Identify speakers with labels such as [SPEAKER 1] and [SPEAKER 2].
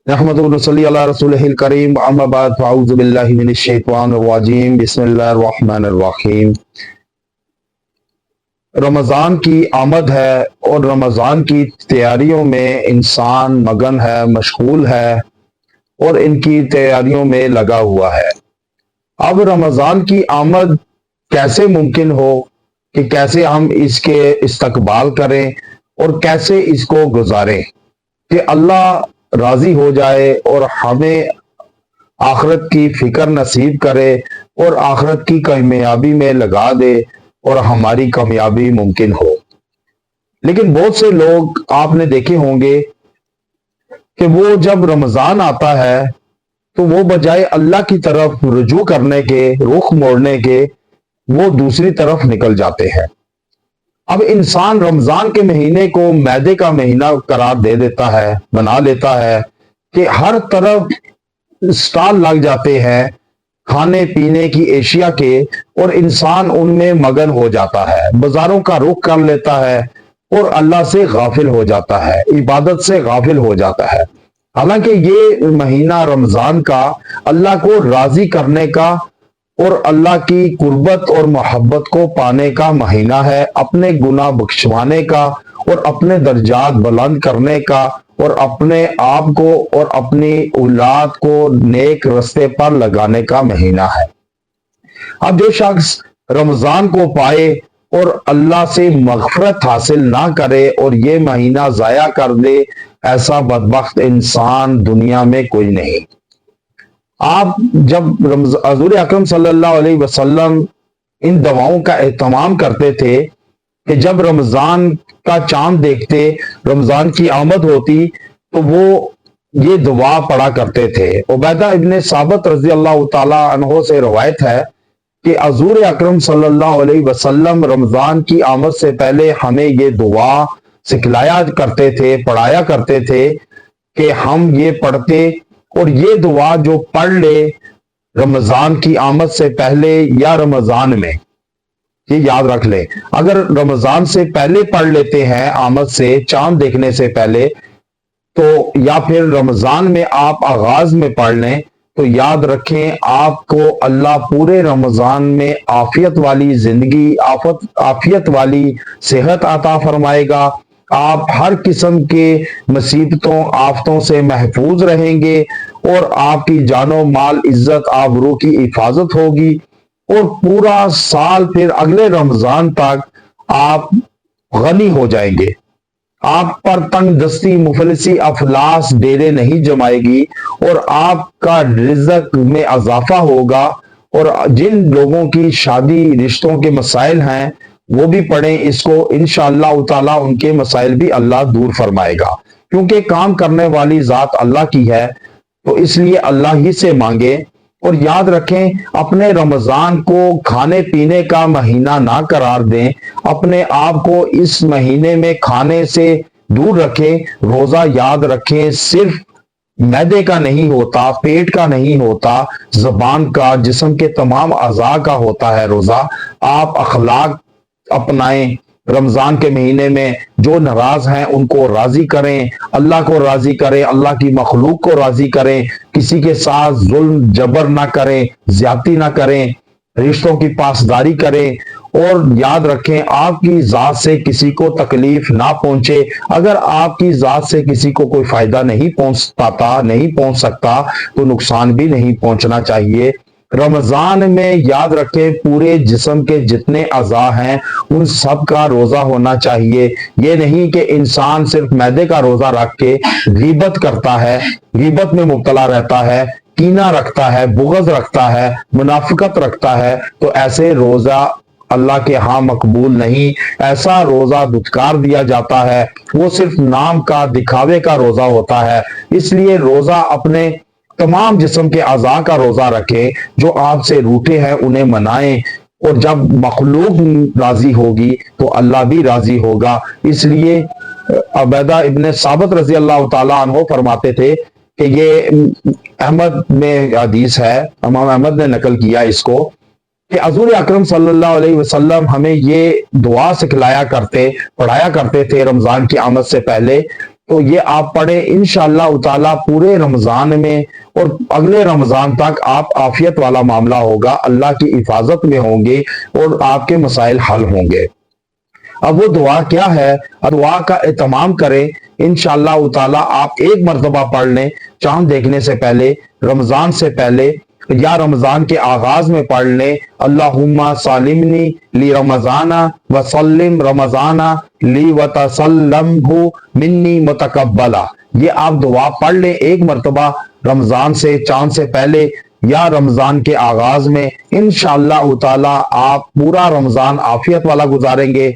[SPEAKER 1] नहमदुहु व नसल्ली अला रसूलिहिल करीम अम्मा बाद फ़अऊज़ु बिल्लाहि मिनश शैतानिर रजीम बिस्मिल्लाहिर रहमानिर रहीम। रमज़ान की आमद है और रमज़ान की तैयारियों में इंसान मगन है, मशगूल है और इनकी तैयारियों में लगा हुआ है। अब रमज़ान की आमद कैसे मुमकिन हो कि कैसे हम इसके इस्तकबाल करें और कैसे इसको गुजारें कि अल्लाह राजी हो जाए और हमें आखिरत की फिक्र नसीब करे और आखिरत की कामयाबी में लगा दे और हमारी कामयाबी मुमकिन हो। लेकिन बहुत से लोग आपने देखे होंगे कि वो जब रमजान आता है तो वो बजाय अल्लाह की तरफ रुजू करने के, रुख मोड़ने के, वो दूसरी तरफ निकल जाते हैं। अब इंसान रमजान के महीने को मैदे का महीना करार दे देता है, बना लेता है कि हर तरफ स्टॉल लग जाते हैं खाने पीने की एशिया के और इंसान उनमें मगन हो जाता है, बाजारों का रुख कर लेता है और अल्लाह से गाफिल हो जाता है, इबादत से गाफिल हो जाता है। हालांकि ये महीना रमजान का अल्लाह को राजी करने का और अल्लाह की कुर्बत और मोहब्बत को पाने का महीना है, अपने गुनाह बख्शवाने का और अपने दर्जात बुलंद करने का और अपने आप को और अपनी औलाद को नेक रास्ते पर लगाने का महीना है। अब जो शख्स रमजान को पाए और अल्लाह से मगफरत हासिल ना करे और ये महीना जाया कर दे, ऐसा बदबख्त इंसान दुनिया में कोई नहीं। आप जब हजूर अकरम सल्लल्लाहु अलैहि वसल्लम इन दवाओं का एहतमाम करते थे कि जब रमजान का चांद देखते, रमजान की आमद होती तो वो ये दुआ पढ़ा करते थे। उबैदा इब्ने साबित रजी अल्लाह तआला अन्हो से रवायत है कि हजूर अकरम सल्लल्लाहु अलैहि वसल्लम रमजान की आमद से पहले हमें ये दुआ सिखलाया करते थे, पढ़ाया करते थे कि हम ये पढ़ते और ये दुआ जो पढ़ ले रमजान की आमद से पहले या रमजान में, ये याद रख ले, अगर रमजान से पहले पढ़ लेते हैं, आमद से चांद देखने से पहले, तो या फिर रमजान में आप आगाज में पढ़ लें, तो याद रखें आपको अल्लाह पूरे रमजान में आफियत वाली जिंदगी, आफियत वाली सेहत अता फरमाएगा। आप हर किस्म के मुसीबतों आफतों से महफूज रहेंगे और आपकी जानो माल इज्जत आबरू की हिफाजत होगी और पूरा साल फिर अगले रमजान तक आप गनी हो जाएंगे। आप पर तंग दस्ती, मुफलिसी, अफलास डेरे नहीं जमाएगी और आपका रिज़्क में इजाफा होगा। और जिन लोगों की शादी रिश्तों के मसाइल हैं वो भी पढ़ें इसको, इंशाअल्लाह ताला उनके मसाइल भी अल्लाह दूर फरमाएगा, क्योंकि काम करने वाली जात अल्लाह की है, तो इसलिए अल्लाह ही से मांगे। और याद रखें अपने रमजान को खाने पीने का महीना ना करार दें, अपने आप को इस महीने में खाने से दूर रखें। रोजा याद रखें सिर्फ मैदे का नहीं होता, पेट का नहीं होता, जबान का, जिस्म के तमाम अज़ा का होता है रोजा। आप अखलाक अपनाएं, रमजान के महीने में जो नाराज हैं उनको राजी करें, अल्लाह को राजी करें, अल्लाह की मखलूक को राजी करें, किसी के साथ जुल्म जबर ना करें, ज्यादती ना करें, रिश्तों की पासदारी करें और याद रखें आपकी जात से किसी को तकलीफ ना पहुंचे। अगर आपकी जात से किसी को कोई फायदा नहीं पहुंच सकता तो नुकसान भी नहीं पहुंचना चाहिए। रमजान में याद रखें पूरे जिस्म के जितने अज़ा हैं उन सब का रोजा होना चाहिए। ये नहीं कि इंसान सिर्फ मैदे का रोजा रख के गीबत करता है, गीबत में मुब्तला रहता है, कीना रखता है, बुग़्ज़ रखता है, मुनाफिकत रखता है, तो ऐसे रोजा अल्लाह के यहाँ मकबूल नहीं। ऐसा रोजा दुत्कार दिया जाता है, वो सिर्फ नाम का, दिखावे का रोजा होता है। इसलिए रोजा अपने तमाम जिस्म के अज़ा का रोजा रखें, जो आपसे रूठे हैं उन्हें मनाएं और जब मखलूक राजी होगी तो अल्लाह भी राजी होगा। इसलिए उबैदा इब्ने साबित रजी अल्लाह तआला अन्हो फरमाते थे कि ये अहमद में हदीस है, इमाम अहमद ने नकल किया इसको, कि हजूर अकरम सल्लल्लाहु अलैहि वसल्लम हमें ये दुआ सिखलाया करते, पढ़ाया करते थे रमजान की आमद से पहले تو یہ آپ پڑھیں، انشاءاللہ تعالی پورے رمضان میں اور اگلے رمضان تک آپ عافیت والا معاملہ ہوگا، اللہ کی حفاظت میں ہوں گے اور آپ کے مسائل حل ہوں گے۔ اب وہ دعا کیا ہے؟ دعا کا اہتمام کریں، انشاءاللہ تعالی آپ ایک مرتبہ پڑھ لیں چاند دیکھنے سے پہلے، رمضان سے پہلے یا رمضان کے آغاز میں پڑھ لیں، اللہم سالمنی لی رمضان وسلم رمضان لی وتسلمہ منی متقبلا۔ یہ آپ دعا پڑھ لیں ایک مرتبہ رمضان سے، چاند سے پہلے یا رمضان کے آغاز میں، انشاءاللہ تعالی آپ پورا رمضان عافیت والا گزاریں گے۔